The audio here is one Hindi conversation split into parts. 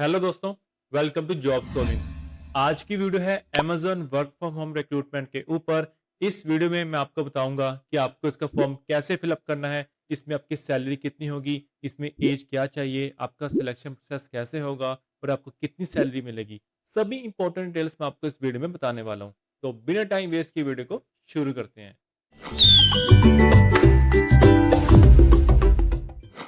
हेलो दोस्तों, वेलकम टू जॉब्स कॉलिंग। आज की वीडियो है Amazon work from home recruitment के ऊपर। इस वीडियो में मैं आपको बताऊंगा कि आपको इसका फॉर्म कैसे फिलअप करना है, इसमें आपकी सैलरी कितनी होगी, इसमें एज क्या चाहिए, आपका सिलेक्शन प्रोसेस कैसे होगा और आपको कितनी सैलरी मिलेगी। सभी इंपॉर्टेंट डिटेल्स मैं आपको इस वीडियो में बताने वाला हूँ। तो बिना टाइम वेस्ट की वीडियो को शुरू करते हैं।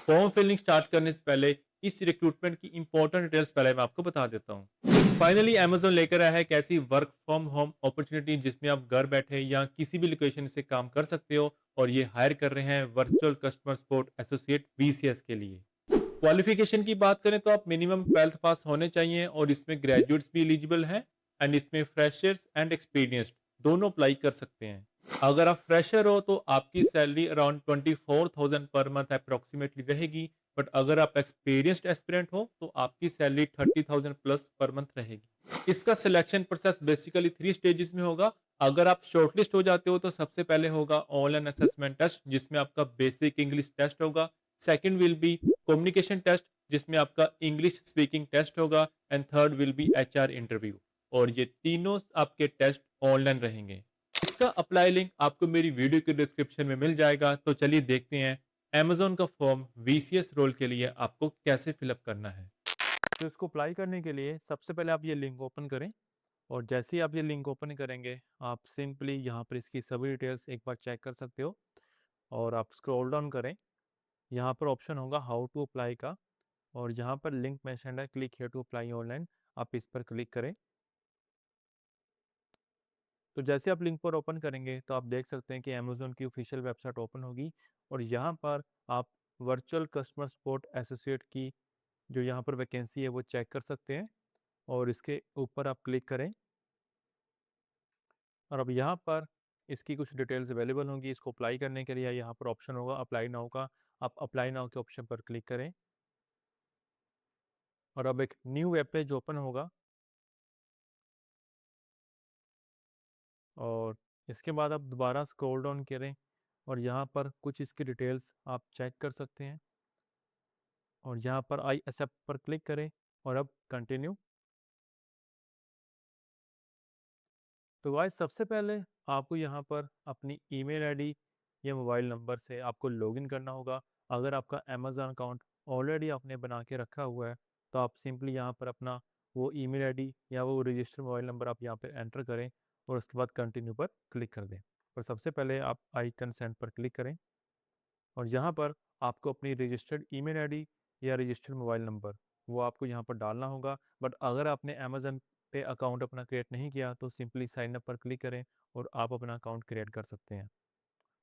फॉर्म फिलिंग स्टार्ट करने से पहले इस रिक्रूटमेंट की इंपॉर्टेंट डिटेल्स पहले मैं आपको बता देता हूँ। फाइनली अमेजोन लेकर आया है एक ऐसी वर्क फ्रॉम होम अपॉर्चुनिटी जिसमें आप घर बैठे या किसी भी लोकेशन से काम कर सकते हो, और ये हायर कर रहे हैं virtual customer support associate VCS के लिए। क्वालिफिकेशन की बात करें तो आप मिनिमम 12th पास होने चाहिए, और इसमें ग्रेजुएट्स भी एलिजिबल हैं, एंड इसमें फ्रेशर्स एंड एक्सपीरियंस्ड दोनों अप्लाई कर सकते हैं। अगर आप फ्रेशर हो तो आपकी salary around 24,000 per month approximately रहेगी, बट अगर आप एक्सपीरियंस्ड एस्पिरेंट हो तो आपकी सैलरी 30,000 प्लस पर मंथ रहेगी। इसका सिलेक्शन प्रोसेस बेसिकली 3 स्टेजेस में होगा। अगर आप शॉर्टलिस्ट हो जाते हो तो सबसे पहले होगा ऑनलाइन असेसमेंट टेस्ट, जिसमें आपका बेसिक इंग्लिश टेस्ट होगा। Second will be communication test, जिसमें आपका इंग्लिश स्पीकिंग टेस्ट होगा। And third will be HR interview. और ये तीनों आपके टेस्ट ऑनलाइन रहेंगे। इसका अप्लाई लिंक आपको मेरी वीडियो के डिस्क्रिप्शन में मिल जाएगा। तो चलिए देखते हैं अमेजोन का फॉर्म वीसीएस रोल के लिए आपको कैसे फिलअप करना है। तो इसको अप्लाई करने के लिए सबसे पहले आप ये लिंक ओपन करें, और जैसे ही आप ये लिंक ओपन करेंगे आप सिंपली यहाँ पर इसकी सभी डिटेल्स एक बार चेक कर सकते हो। और आप स्क्रॉल डाउन करें, यहाँ पर ऑप्शन होगा हाउ टू अप्लाई का, और यहाँ पर लिंक मेंशन है click here to apply online. आप इस पर क्लिक करें। तो जैसे आप लिंक पर ओपन करेंगे तो आप देख सकते हैं कि अमेज़न की ऑफिशियल वेबसाइट ओपन होगी, और यहाँ पर आप वर्चुअल कस्टमर सपोर्ट एसोसिएट की जो यहाँ पर वैकेंसी है वो चेक कर सकते हैं। और इसके ऊपर आप क्लिक करें, और अब यहाँ पर इसकी कुछ डिटेल्स अवेलेबल होंगी। इसको अप्लाई करने के लिए यहाँ पर ऑप्शन होगा अप्लाई नाउ का। आप अप्लाई नाउ के ऑप्शन पर क्लिक करें, और अब एक न्यू वेब पेज ओपन होगा। और इसके बाद आप दोबारा स्क्रॉल डाउन करें, और यहाँ पर कुछ इसकी डिटेल्स आप चेक कर सकते हैं। और यहाँ पर आई एक्सेप्ट पर क्लिक करें, और अब कंटिन्यू। तो गाइस सबसे पहले आपको यहाँ पर अपनी ईमेल आईडी या मोबाइल नंबर से आपको लॉगिन करना होगा। अगर आपका अमेज़न अकाउंट ऑलरेडी आपने बना के रखा हुआ है तो आप सिंपली यहाँ पर अपना वो ईमेल आईडी या वो रजिस्टर मोबाइल नंबर आप यहाँ पर एंटर करें, और उसके बाद कंटिन्यू पर क्लिक कर दें। और सबसे पहले आप आई कंसेंट पर क्लिक करें, और यहाँ पर आपको अपनी रजिस्टर्ड ईमेल आईडी या रजिस्टर्ड मोबाइल नंबर वो आपको यहाँ पर डालना होगा। बट अगर आपने अमेज़न पे अकाउंट अपना क्रिएट नहीं किया तो सिंपली साइन अप पर क्लिक करें, और आप अपना अकाउंट क्रिएट कर सकते हैं।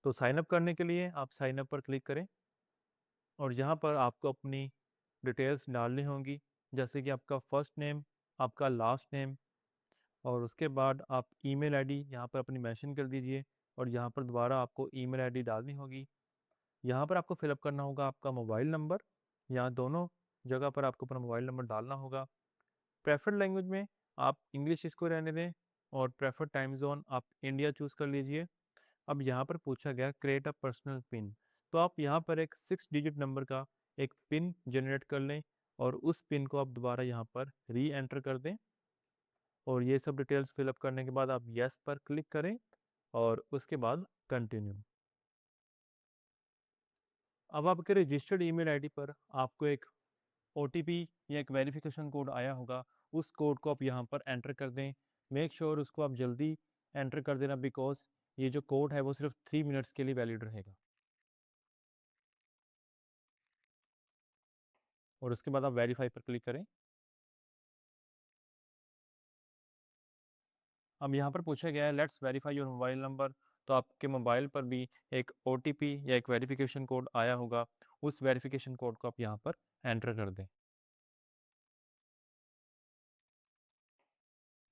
तो साइन अप करने के लिए आप साइन अप पर क्लिक करें, और यहाँ पर आपको अपनी डिटेल्स डालनी होंगी, जैसे कि आपका फर्स्ट नेम, आपका लास्ट नेम, और उसके बाद आप ईमेल आईडी यहाँ पर अपनी मेंशन कर दीजिए। और यहाँ पर दोबारा आपको ईमेल आईडी डालनी होगी। यहाँ पर आपको फिलअप करना होगा आपका मोबाइल नंबर, यहाँ दोनों जगह पर आपको अपना मोबाइल नंबर डालना होगा। प्रेफर्ड लैंग्वेज में आप इंग्लिश इसको रहने दें, और प्रेफर्ड टाइम जोन आप इंडिया चूज़ कर लीजिए। अब यहाँ पर पूछा गया क्रिएट अ पर्सनल पिन, तो आप यहाँ पर एक 6 डिजिट नंबर का एक पिन जनरेट कर लें, और उस पिन को आप दोबारा यहाँ पर री एंटर कर दें। और ये सब डिटेल्स फिलअप करने के बाद आप यस पर क्लिक करें, और उसके बाद कंटिन्यू। अब आपके रजिस्टर्ड ईमेल आईडी पर आपको एक ओटीपी या एक वेरिफिकेशन कोड आया होगा। उस कोड को आप यहाँ पर एंटर कर दें। मेक श्योर उसको आप जल्दी एंटर कर देना, बिकॉज ये जो कोड है वो सिर्फ 3 मिनट्स के लिए वैलिड रहेगा। और उसके बाद आप वेरीफाई पर क्लिक करें। अब यहाँ पर पूछा गया है let's verify your mobile number, तो आपके मोबाइल पर भी एक ओटीपी या एक वेरिफिकेशन कोड आया होगा। उस वेरिफिकेशन कोड को आप यहाँ पर एंटर कर दें।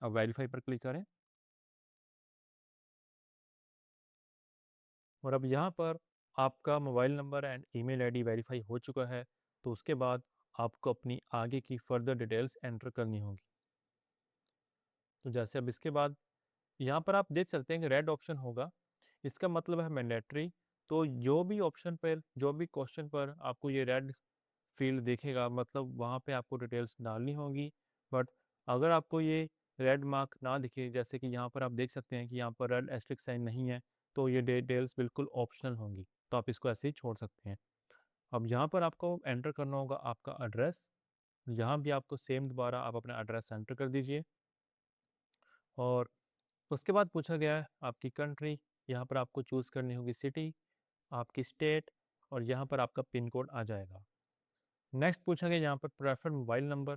अब वेरीफाई पर क्लिक करें, और अब यहाँ पर आपका mobile number and email ID verify हो चुका है। तो उसके बाद आपको अपनी आगे की फर्दर डिटेल्स एंटर करनी होगी। तो जैसे अब इसके बाद यहाँ पर आप देख सकते हैं कि रेड ऑप्शन होगा, इसका मतलब है मैंडेटरी। तो जो भी ऑप्शन पर, जो भी क्वेश्चन पर आपको ये रेड फ़ील्ड दिखेगा, मतलब वहाँ पे आपको डिटेल्स डालनी होगी। बट अगर आपको ये रेड मार्क ना दिखे, जैसे कि यहाँ पर आप देख सकते हैं कि यहाँ पर रेड एस्टेरिस्क साइन नहीं है, तो ये डिटेल्स बिल्कुल ऑप्शनल होंगी, तो आप इसको ऐसे ही छोड़ सकते हैं। अब यहाँ पर आपको एंटर करना होगा आपका एड्रेस। यहाँ भी आपको सेम दोबारा आप अपना एड्रेस एंटर कर दीजिए, और उसके बाद पूछा गया है आपकी कंट्री। यहाँ पर आपको चूज़ करनी होगी सिटी, आपकी स्टेट, और यहाँ पर आपका पिन कोड आ जाएगा। नेक्स्ट पूछा गया यहाँ पर प्रेफर्ड मोबाइल नंबर,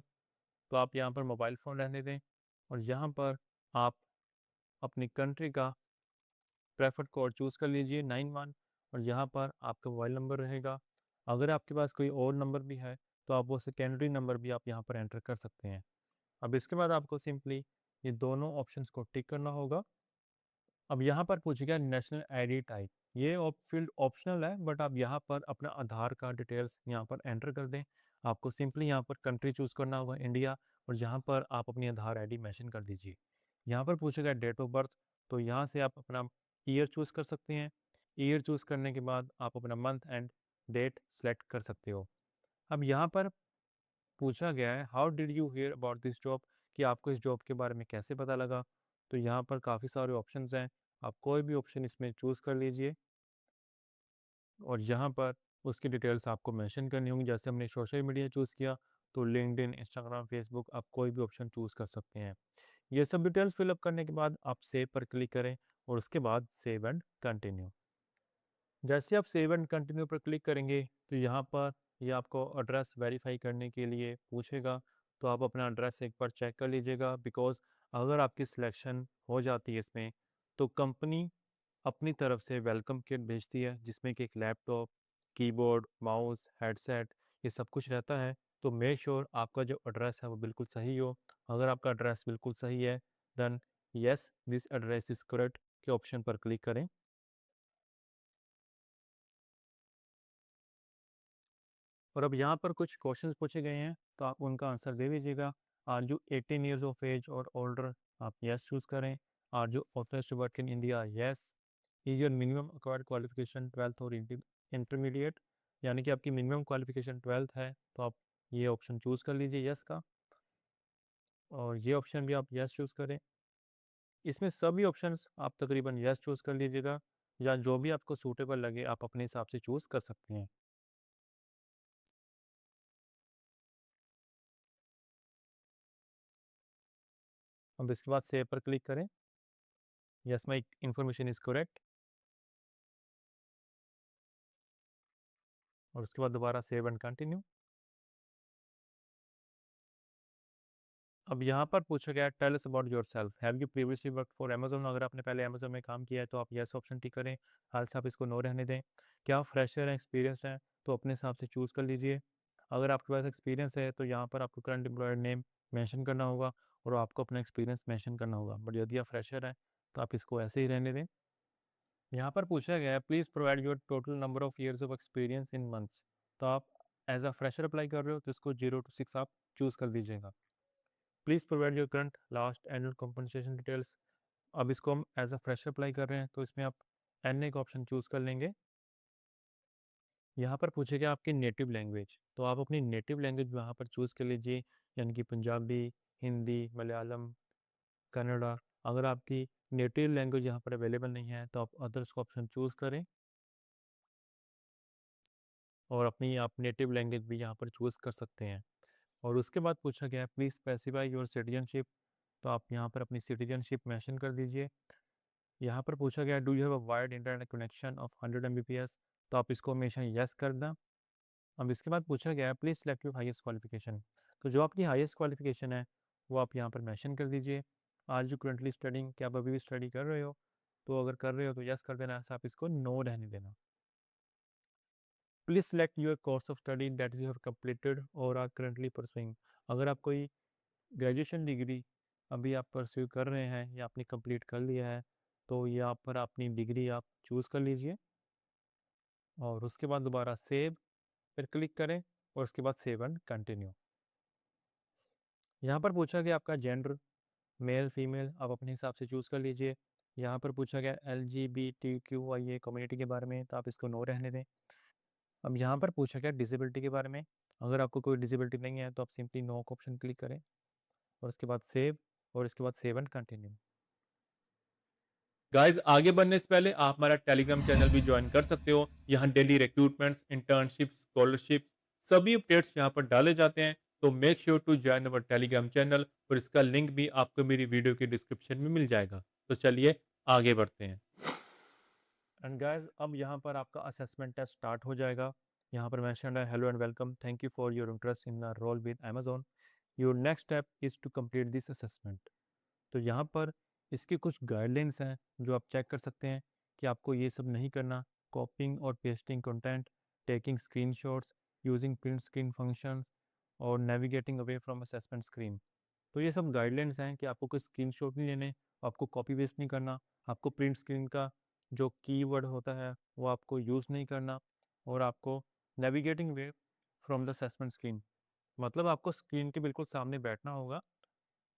तो आप यहाँ पर मोबाइल फ़ोन रहने दें, और यहाँ पर आप अपनी कंट्री का प्रेफर्ड कोड चूज़ कर लीजिए 91, और यहाँ पर आपका मोबाइल नंबर रहेगा। अगर आपके पास कोई और नंबर भी है तो आप वो सेकेंडरी नंबर भी आप यहाँ पर एंटर कर सकते हैं। अब इसके बाद आपको सिंपली ये दोनों ऑप्शंस को टिक करना होगा। अब यहाँ पर पूछेगा नेशनल आईडी टाइप, ये फील्ड ऑप्शनल है, बट आप यहाँ पर अपना आधार कार्ड डिटेल्स यहाँ पर एंटर कर दें। आपको सिंपली यहाँ पर कंट्री चूज़ करना होगा इंडिया, और यहाँ पर आप अपनी आधार आईडी मेंशन कर दीजिए। यहाँ पर पूछेगा डेट ऑफ बर्थ, तो यहाँ से आप अपना ईयर चूज़ कर सकते हैं। ईयर चूज़ करने के बाद आप अपना मंथ एंड डेट सेलेक्ट कर सकते हो। अब यहाँ पर पूछा गया है how did you here about this job, कि आपको इस जॉब के बारे में कैसे पता लगा। तो यहाँ पर काफ़ी सारे ऑप्शंस हैं, आप कोई भी ऑप्शन इसमें चूज़ कर लीजिए, और यहाँ पर उसकी डिटेल्स आपको मेंशन करनी होंगी। जैसे हमने सोशल मीडिया चूज़ किया, तो लिंक्डइन, इंस्टाग्राम, फेसबुक, आप कोई भी ऑप्शन चूज़ कर सकते हैं। ये सब डिटेल्स फिलअप करने के बाद आप सेव पर क्लिक करें, और उसके बाद सेव एंड कंटिन्यू। जैसे आप सेव एंड कंटिन्यू पर क्लिक करेंगे, तो यहाँ पर ये आपको एड्रेस वेरीफाई करने के लिए पूछेगा, तो आप अपना एड्रेस एक बार चेक कर लीजिएगा, बिकॉज़ अगर आपकी सिलेक्शन हो जाती है इसमें, तो कंपनी अपनी तरफ से वेलकम किट भेजती है, जिसमें कि एक लैपटॉप, कीबोर्ड, माउस, हेडसेट, ये सब कुछ रहता है। तो मेक श्योर आपका जो एड्रेस है वो बिल्कुल सही हो। अगर आपका एड्रेस बिल्कुल सही है, then yes this address is correct के ऑप्शन पर क्लिक करें। और अब यहाँ पर कुछ क्वेश्चंस पूछे गए हैं, तो आप उनका आंसर दे दीजिएगा। Are you 18 years of age और ओल्डर, आप यस चूज़ करें। Are you authorised to work in India, yes. Is your minimum required qualification 12th और इंटरमीडिएट, यानी कि आपकी मिनिमम क्वालिफिकेशन 12th है, तो आप ये ऑप्शन चूज़ कर लीजिए यस का, और ये ऑप्शन भी आप यस चूज़ करें। इसमें सभी ऑप्शंस आप तकरीबन यस चूज़ कर लीजिएगा, या जो भी आपको सूटेबल लगे आप अपने हिसाब से चूज़ कर सकते हैं। अब इसके बाद सेव पर क्लिक करें। Yes my information is correct, और उसके बाद दोबारा सेव एंड कंटिन्यू। अब यहाँ पर पूछा गया tell us about yourself, have you previously work for Amazon, अगर आपने पहले अमेजोन में काम किया है तो आप यस ऑप्शन टिक करें, हाल से आप इसको नो रहने दें। क्या आप फ्रेशर हैं, एक्सपीरियंसड हैं, तो अपने हिसाब से चूज़ कर लीजिए। अगर आपके पास एक्सपीरियंस है तो यहाँ पर आपको करंट एम्प्लॉयर नेम मेंशन करना होगा, और आपको अपना एक्सपीरियंस मेंशन करना होगा। बट यदि आप फ्रेशर हैं तो आप इसको ऐसे ही रहने दें। यहाँ पर पूछा गया है please provide your total number of years of experience in months, तो आप एज अ फ्रेशर अप्लाई कर रहे हो तो इसको 0 to 6 आप चूज़ कर दीजिएगा। Please provide your current last annual compensation details, अब इसको हम एज अ फ्रेशर अप्लाई कर रहे हैं, तो इसमें आप एन का ऑप्शन चूज़ कर लेंगे। यहाँ पर पूछेगा आपकी नेटिव लैंग्वेज, तो आप अपनी नेटिव लैंग्वेज यहाँ पर चूज़ कर लीजिए, यानी कि पंजाबी, हिंदी, मलयालम, कन्नड़ा। अगर आपकी नेटिव लैंग्वेज यहाँ पर अवेलेबल नहीं है तो आप अदर्स का ऑप्शन चूज़ करें, और अपनी आप नेटिव लैंग्वेज भी यहाँ पर चूज़ कर सकते हैं। और उसके बाद पूछा गया है प्लीज़ स्पेसिफाई योर सिटीजनशिप, तो आप यहाँ पर अपनी सिटीजनशिप मेंशन कर दीजिए। यहाँ पर पूछा गया do you have a wide internet connection of 100 Mbps, तो आप इसको हमेशा यस कर दें। अब इसके बाद पूछा गया है please select your highest qualification, तो जो आपकी हाईएस्ट क्वालिफिकेशन है वो आप यहाँ पर मेंशन कर दीजिए। आर यू करंटली स्टडिंग, क्या आप अभी भी स्टडी कर रहे हो, तो अगर कर रहे हो तो यस कर देना, ऐसा आप इसको नो रहने देना। Please select your course of study that you have completed और आर करंटली परसुइंग, अगर आप कोई ग्रेजुएशन डिग्री अभी आप परस्यू कर रहे हैं या आपने कंप्लीट कर लिया है, तो यहाँ पर अपनी डिग्री आप चूज़ कर लीजिए, और उसके बाद दोबारा सेव पर क्लिक करें, और उसके बाद सेव एंड कंटिन्यू। यहाँ पर पूछा गया आपका जेंडर, मेल फीमेल आप अपने हिसाब से चूज़ कर लीजिए। यहाँ पर पूछा गया LGBTQIA कम्युनिटी के बारे में, तो आप इसको नो रहने दें। अब यहाँ पर पूछा गया डिसेबिलिटी के बारे में, अगर आपको कोई डिसेबिलिटी नहीं है तो आप सिंपली नो का ऑप्शन क्लिक करें और उसके बाद सेव, और इसके बाद सेव एंड कंटिन्यू। गाइस आगे बढ़ने से पहले आप हमारा टेलीग्राम चैनल भी ज्वाइन कर सकते हो। यहाँ डेली रिक्रूटमेंट्स, इंटर्नशिप्स, स्कॉलरशिप्स सभी अपडेट्स यहाँ पर डाले जाते हैं। तो make sure to join our Telegram channel, और इसका लिंक भी आपको मेरी वीडियो के डिस्क्रिप्शन में मिल जाएगा। तो चलिए आगे बढ़ते हैं। एंड गाइस अब यहाँ पर आपका असेसमेंट टेस्ट स्टार्ट हो जाएगा। यहाँ पर मेंशन है hello and welcome, thank you for your interest in the role with Amazon, your next step is to complete this assessment. तो यहाँ पर इसकी कुछ गाइडलाइंस हैं जो आप चेक कर सकते हैं कि आपको ये सब नहीं करना। कॉपिंग और pasting content, taking screenshots, using print screen functions, और navigating away from assessment screen. तो ये सब गाइडलाइंस हैं कि आपको कोई स्क्रीनशॉट नहीं लेने, आपको कॉपी पेस्ट नहीं करना, आपको प्रिंट स्क्रीन का जो कीवर्ड होता है वो आपको यूज़ नहीं करना, और आपको navigating way from the assessment screen, मतलब आपको स्क्रीन के बिल्कुल सामने बैठना होगा।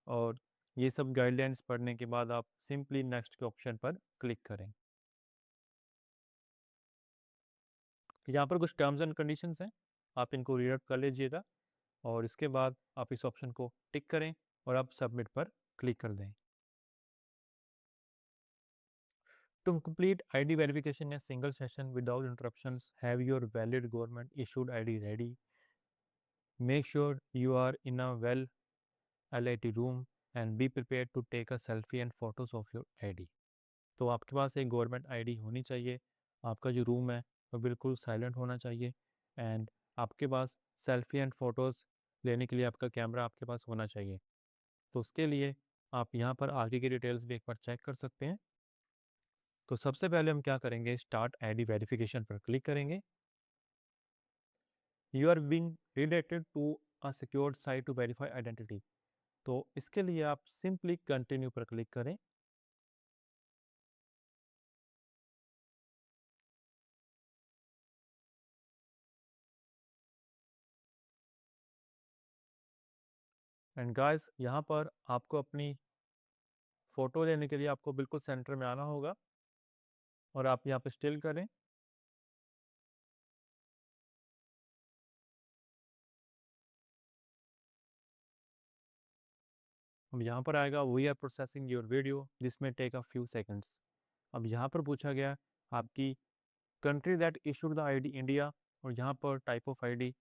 और ये सब गाइडलाइंस पढ़ने के बाद आप सिंपली नेक्स्ट के ऑप्शन पर क्लिक करें। यहाँ पर कुछ टर्म्स एंड कंडीशंस हैं, आप इनको रीड आउट कर लीजिएगा और इसके बाद आप इस ऑप्शन को टिक करें और आप सबमिट पर क्लिक कर दें। To complete ID verification in a single session without interruptions, have your valid government issued ID ready. Make sure you are in a well lit room and be prepared to take a selfie and photos of your ID. तो आपके पास एक गवर्नमेंट आईडी होनी चाहिए, आपका जो रूम है वो बिल्कुल साइलेंट होना चाहिए, एंड आपके पास सेल्फी एंड फ़ोटोज़ लेने के लिए आपका कैमरा आपके पास होना चाहिए। तो उसके लिए आप यहाँ पर आगे की डिटेल्स भी एक बार चेक कर सकते हैं। तो सबसे पहले हम क्या करेंगे, स्टार्ट आईडी वेरिफिकेशन पर क्लिक करेंगे। You are being related to a secured site to verify identity. तो इसके लिए आप सिंपली कंटिन्यू पर क्लिक करें। एंड गाइस यहाँ पर आपको अपनी फ़ोटो लेने के लिए आपको बिल्कुल सेंटर में आना होगा और आप यहाँ पे स्टिल करें। अब यहाँ पर आएगा we are processing your video, this may take a few seconds. अब यहाँ पर पूछा गया आपकी country that issued the ID India, और यहाँ पर टाइप ऑफ आईडी,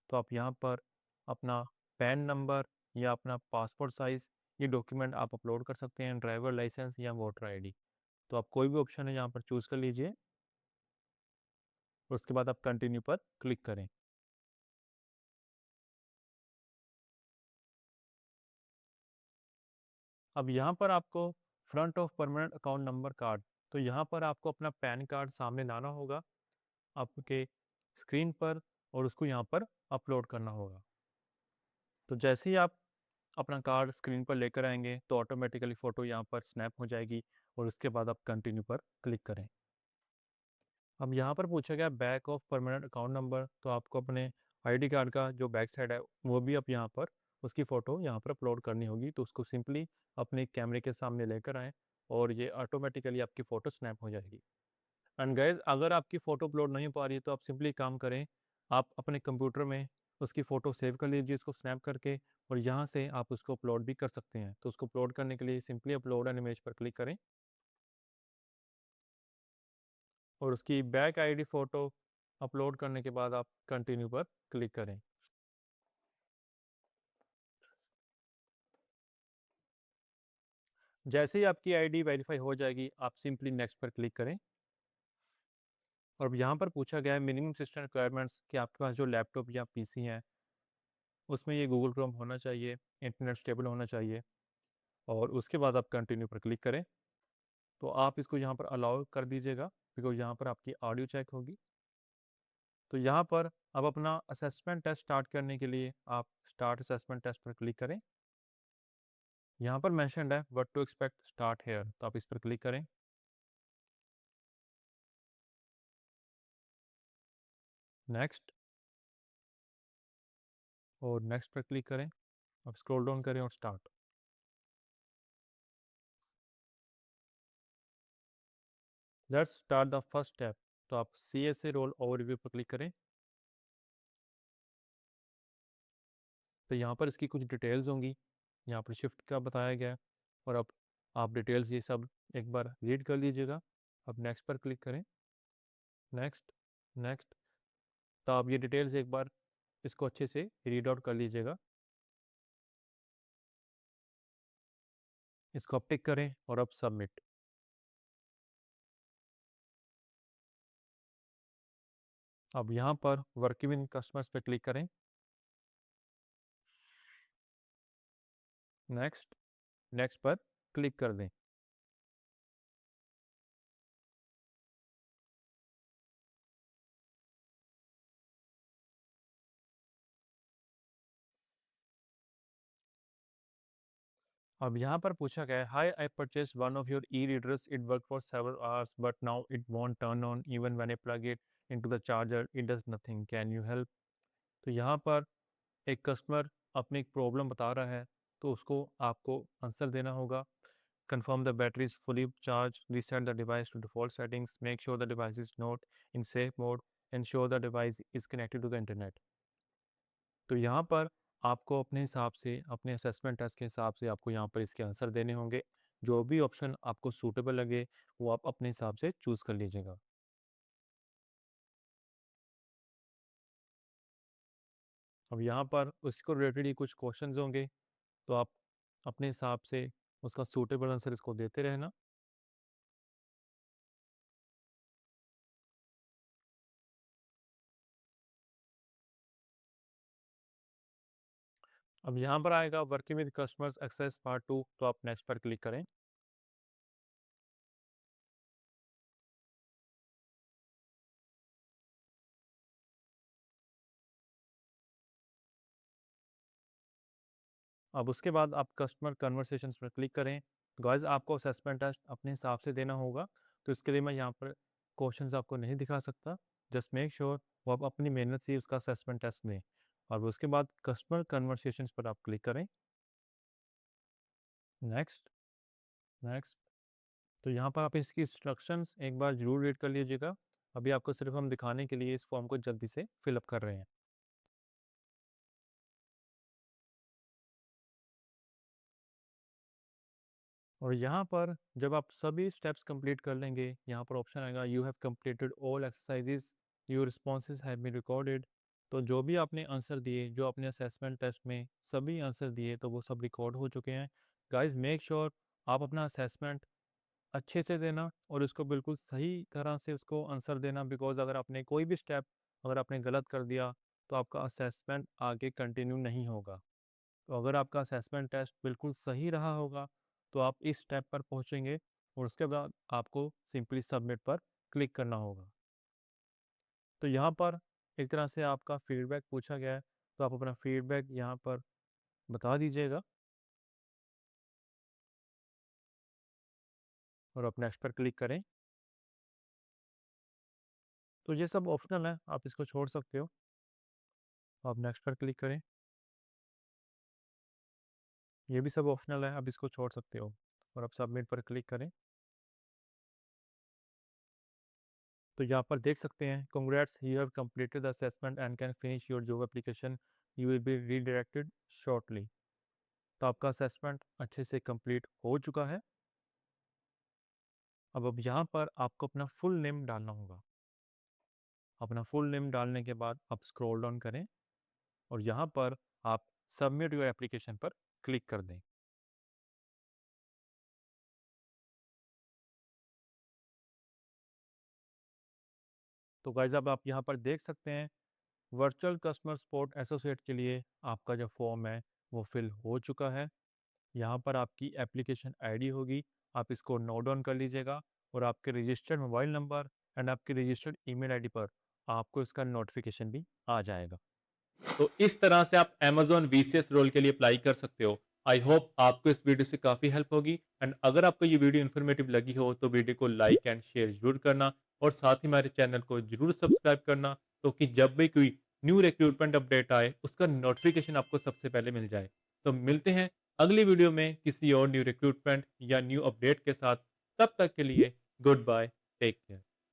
तो आप यहाँ पर अपना पैन नंबर या अपना पासपोर्ट साइज़ ये डॉक्यूमेंट आप अपलोड कर सकते हैं, ड्राइवर लाइसेंस या वोटर आईडी। तो आप कोई भी ऑप्शन है यहाँ पर चूज़ कर लीजिए और उसके बाद आप कंटिन्यू पर क्लिक करें। अब यहाँ पर आपको front of permanent account number card, तो यहाँ पर आपको अपना पैन कार्ड सामने लाना होगा आपके स्क्रीन पर और उसको यहाँ पर अपलोड करना होगा। तो जैसे ही आप अपना कार्ड स्क्रीन पर लेकर आएंगे तो ऑटोमेटिकली फ़ोटो यहाँ पर स्नैप हो जाएगी और उसके बाद आप कंटिन्यू पर क्लिक करें। अब यहाँ पर पूछा गया back of permanent account number, तो आपको अपने आईडी कार्ड का जो बैक साइड है वो भी आप यहाँ पर उसकी फ़ोटो यहाँ पर अपलोड करनी होगी। तो उसको सिंपली अपने कैमरे के सामने लेकर आएँ और ये ऑटोमेटिकली आपकी फ़ोटो स्नैप हो जाएगी। एंड गाइज अगर आपकी फ़ोटो अपलोड नहीं हो पा रही है तो आप सिंपली काम करें, आप अपने कंप्यूटर में उसकी फ़ोटो सेव कर लीजिए उसको स्नैप करके, और यहाँ से आप उसको अपलोड भी कर सकते हैं। तो उसको अपलोड करने के लिए सिंपली अपलोड एन इमेज पर क्लिक करें और उसकी बैक आईडी फ़ोटो अपलोड करने के बाद आप कंटिन्यू पर क्लिक करें। जैसे ही आपकी आईडी वेरीफाई हो जाएगी आप सिंपली नेक्स्ट पर क्लिक करें। और अब यहाँ पर पूछा गया है मिनिमम सिस्टम रिक्वायरमेंट्स, कि आपके पास जो लैपटॉप या पीसी है उसमें ये गूगल क्रोम होना चाहिए, इंटरनेट स्टेबल होना चाहिए, और उसके बाद आप कंटिन्यू पर क्लिक करें। तो आप इसको यहाँ पर अलाउ कर दीजिएगा बिकॉज यहाँ पर आपकी ऑडियो चेक होगी। तो यहाँ पर अब अपना असेसमेंट टेस्ट स्टार्ट करने के लिए आप स्टार्ट असेसमेंट टेस्ट पर क्लिक करें। यहाँ पर मैंशनड है what to expect start here, तो आप इस पर क्लिक करें। नेक्स्ट, और नेक्स्ट पर क्लिक करें। अब स्क्रॉल डाउन करें और start. Let's start the first step, तो आप C S A role overview पर क्लिक करें। तो यहाँ पर इसकी कुछ डिटेल्स होंगी, यहाँ पर शिफ्ट का बताया गया है, और अब आप डिटेल्स ये सब एक बार रीड कर लीजिएगा। अब नेक्स्ट पर क्लिक करें, नेक्स्ट, नेक्स्ट। तो आप ये डिटेल्स एक बार इसको अच्छे से रीड आउट कर लीजिएगा। इसको आप टिक करें और अब सबमिट। अब यहाँ पर वर्किंग विद कस्टमर्स पे क्लिक करें, नेक्स्ट, नेक्स्ट पर क्लिक कर दें। अब यहाँ पर पूछा गया है, high I purchase one of your E readers, it work for several hours but now it won't turn on even when I plug it into the charger, it does nothing, can you help. तो यहाँ पर एक कस्टमर अपनी एक प्रॉब्लम बता रहा है, तो उसको आपको आंसर देना होगा। Confirm the battery is fully charged, reset the device to default settings, make sure the device is not in safe mode, ensure the device is connected to the internet। तो यहाँ पर आपको अपने हिसाब से, अपने असेसमेंट टेस्ट के हिसाब से आपको यहाँ पर इसके आंसर देने होंगे। जो भी ऑप्शन आपको सूटेबल लगे वो आप अपने हिसाब से चूज़ कर लीजिएगा। अब यहाँ पर उसको रिलेटेड ही कुछ क्वेश्चंस होंगे, तो आप अपने हिसाब से उसका सूटेबल आंसर इसको देते रहना। अब यहाँ पर आएगा working with customers access part 2, तो आप नेक्स्ट पर क्लिक करें। अब उसके बाद आप कस्टमर कन्वर्सेशंस पर क्लिक करें। गाइस आपको असेसमेंट टेस्ट अपने हिसाब से देना होगा, तो इसके लिए मैं यहाँ पर क्वेश्चंस आपको नहीं दिखा सकता। जस्ट मेक श्योर वो आप अपनी मेहनत से उसका असेसमेंट टेस्ट दें। और उसके बाद कस्टमर कन्वर्सेशंस पर आप क्लिक करें, नेक्स्ट, नेक्स्ट। तो यहाँ पर आप इसकी इंस्ट्रक्शंस एक बार ज़रूर रीड कर लीजिएगा। अभी आपको सिर्फ हम दिखाने के लिए इस फॉर्म को जल्दी से फिलअप कर रहे हैं। और यहाँ पर जब आप सभी स्टेप्स कंप्लीट कर लेंगे, यहाँ पर ऑप्शन आएगा you have completed all exercises, your responses have been recorded. तो जो भी आपने आंसर दिए, जो आपने असेसमेंट टेस्ट में सभी आंसर दिए, तो वो सब रिकॉर्ड हो चुके हैं। गाइस मेक श्योर आप अपना असेसमेंट अच्छे से देना और उसको बिल्कुल सही तरह से उसको आंसर देना, बिकॉज अगर आपने कोई भी स्टेप अगर आपने गलत कर दिया तो आपका असेसमेंट आगे कंटिन्यू नहीं होगा। तो अगर आपका असेसमेंट टेस्ट बिल्कुल सही रहा होगा तो आप इस स्टेप पर पहुंचेंगे और उसके बाद आपको सिंपली सबमिट पर क्लिक करना होगा। तो यहाँ पर एक तरह से आपका फीडबैक पूछा गया है, तो आप अपना फीडबैक यहाँ पर बता दीजिएगा और आप नेक्स्ट पर क्लिक करें। तो ये सब ऑप्शनल है, आप इसको छोड़ सकते हो। आप नेक्स्ट पर क्लिक करें, ये भी सब ऑप्शनल है, आप इसको छोड़ सकते हो और आप सबमिट पर क्लिक करें। तो यहाँ पर देख सकते हैं, congrats you have completed the assessment and can finish your job application, you will be redirected shortly। तो आपका असेसमेंट अच्छे से कंप्लीट हो चुका है। अब यहाँ पर आपको अपना फुल नेम डालना होगा। अपना फुल नेम डालने के बाद आप स्क्रॉल डाउन करें और यहाँ पर आप सबमिट योर एप्लीकेशन पर क्लिक कर दें। तो गाइज अब आप यहाँ पर देख सकते हैं, वर्चुअल कस्टमर सपोर्ट एसोसिएट के लिए आपका जो फॉर्म है वो फिल हो चुका है। यहाँ पर आपकी एप्लीकेशन आईडी होगी, आप इसको नोट डाउन कर लीजिएगा और आपके रजिस्टर्ड मोबाइल नंबर एंड आपके रजिस्टर्ड ईमेल आईडी पर आपको इसका नोटिफिकेशन भी आ जाएगा। तो इस तरह से आप Amazon VCS रोल के लिए अप्लाई कर सकते हो। आई होप आपको इस वीडियो से काफ़ी हेल्प होगी एंड अगर आपको ये वीडियो इन्फॉर्मेटिव लगी हो तो वीडियो को लाइक एंड शेयर जरूर करना और साथ ही हमारे चैनल को जरूर सब्सक्राइब करना, तो कि जब भी कोई न्यू रिक्रूटमेंट अपडेट आए उसका नोटिफिकेशन आपको सबसे पहले मिल जाए। तो मिलते हैं अगली वीडियो में किसी और न्यू रिक्रूटमेंट या न्यू अपडेट के साथ। तब तक के लिए गुड बाय, टेक केयर।